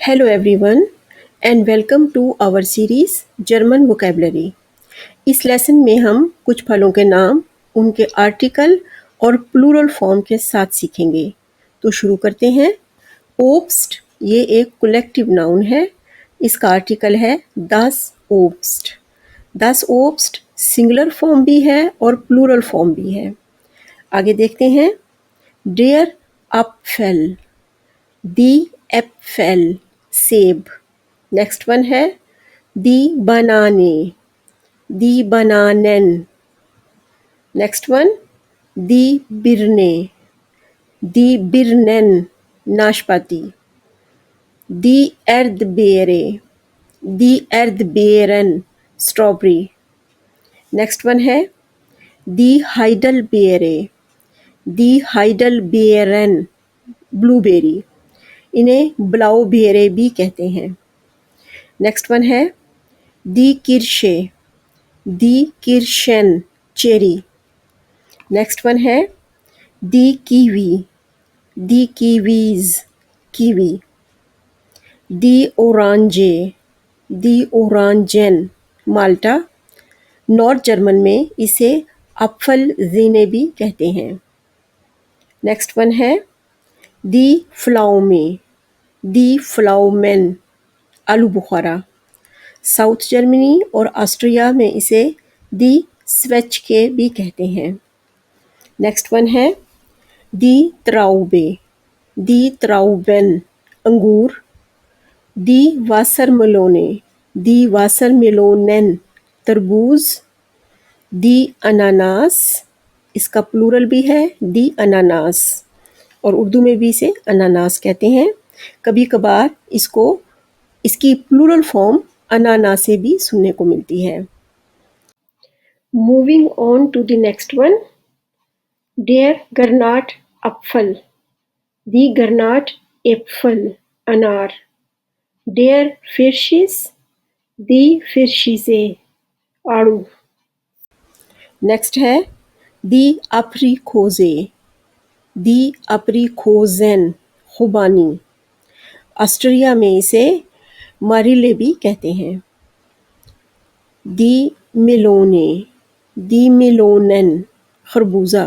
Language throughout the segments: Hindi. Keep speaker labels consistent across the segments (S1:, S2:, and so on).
S1: Hello everyone and welcome to our series German Vocabulary। इस लेसन में हम कुछ फलों के नाम, उनके आर्टिकल और प्लूरल फॉर्म के साथ सीखेंगे। तो शुरू करते हैं। ओब्स्ट ये एक कलेक्टिव नाउन है। इसका आर्टिकल है das Obst। das Obst singular form भी है और प्लूरल फॉर्म भी है। आगे देखते हैं। der Apfel, die Äpfel सेब। नेक्स्ट वन है दी बनाने, दी बनानेन। नेक्स्ट वन दी बिरने, दी बिरनेन नाशपाती। दी एर्दबेरे, दी एर्दबेरन स्ट्रॉबेरी। नेक्स्ट वन है दी हाइडलबेरे, दी हाइडलबेरन ब्लूबेरी। इन्हें ब्लाउबेरे भी कहते हैं। नेक्स्ट वन है दी किर्शे, दी किर्शन चेरी। नेक्स्ट वन है दी कीवी, दी कीवीज कीवी। दी ओरांजे, दी ओरांजन माल्टा। नॉर्थ जर्मन में इसे अप्फल जीने भी कहते हैं। नेक्स्ट वन है दी फ्लाउमे, दी फ्लाउमेन आलू बुखारा। साउथ जर्मनी और ऑस्ट्रिया में इसे दी स्वेचके भी कहते हैं। नेक्स्ट वन है दी त्राउबे, दी त्राउबेन अंगूर। दी वासरमेलोने, दी वासरमेलोनेन तरबूज। दी अनानास, इसका प्लूरल भी है दी अनानास और उर्दू में भी इसे अनानास कहते हैं। कभी कभार इसकी प्लूरल फॉर्म अनानास से भी सुनने को मिलती है। Moving on to the next one, डेयर गरनाट अपफल, दी गरनाट एप्फल अनार। डेयर फिरशिस, दी फिरशिसे आड़ू। नेक्स्ट है दी अप्रीकोजे, दी अप्रीकोजेन खुबानी। ऑस्ट्रिया में इसे मारिले भी कहते हैं। दी मिलोने, दी मिलोनेन खरबूजा।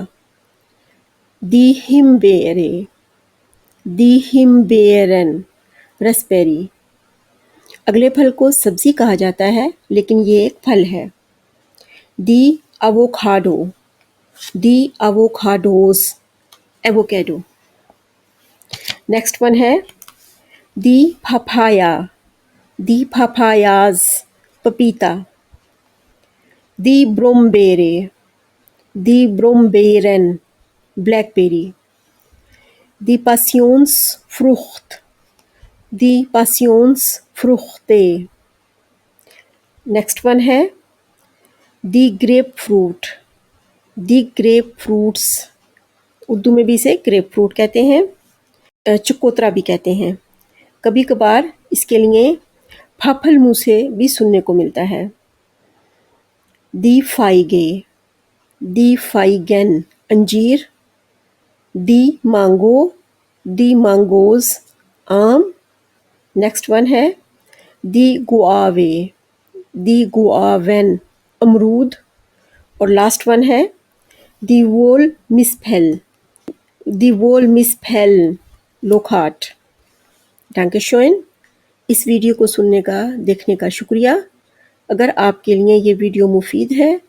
S1: दी हिमबेरे, दी हिमबेरन रसबेरी। अगले फल को सब्जी कहा जाता है लेकिन ये एक फल है। दी अवोकाडो, दी अवोकाडोस एवोकेडो। नेक्स्ट वन है दी पपाया, दी पपायाज पपीता। दी ब्रोमबेरे, दी ब्रोमबेरन ब्लैकबेरी। दी पासियोन्स फ्रुcht, दी पासियोन्स फ्रुchte। नेक्स्ट वन है दी ग्रेप फ्रूट, दी ग्रेप फ्रूट्स उर्दू में भी इसे ग्रेप फ्रूट कहते हैं, चकोतरा भी कहते हैं। कभी कभार इसके लिए फाफल मूसे भी सुनने को मिलता है। दी फाइगे, दी फाइगेन अंजीर। दी मांगो, दी मांगोज आम। नेक्स्ट वन है दी गुआवे, दी गुआवेन अमरूद। और लास्ट वन है दी वोल मिसफेल, दी वोल मिसफेल लोखाट। डैंकेशोइन। इस वीडियो को देखने का शुक्रिया। अगर आपके लिए ये वीडियो मुफीद है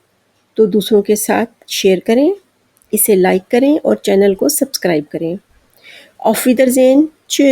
S1: तो दूसरों के साथ शेयर करें, इसे लाइक करें और चैनल को सब्सक्राइब करें। ऑफ विदरजेन, चीज़।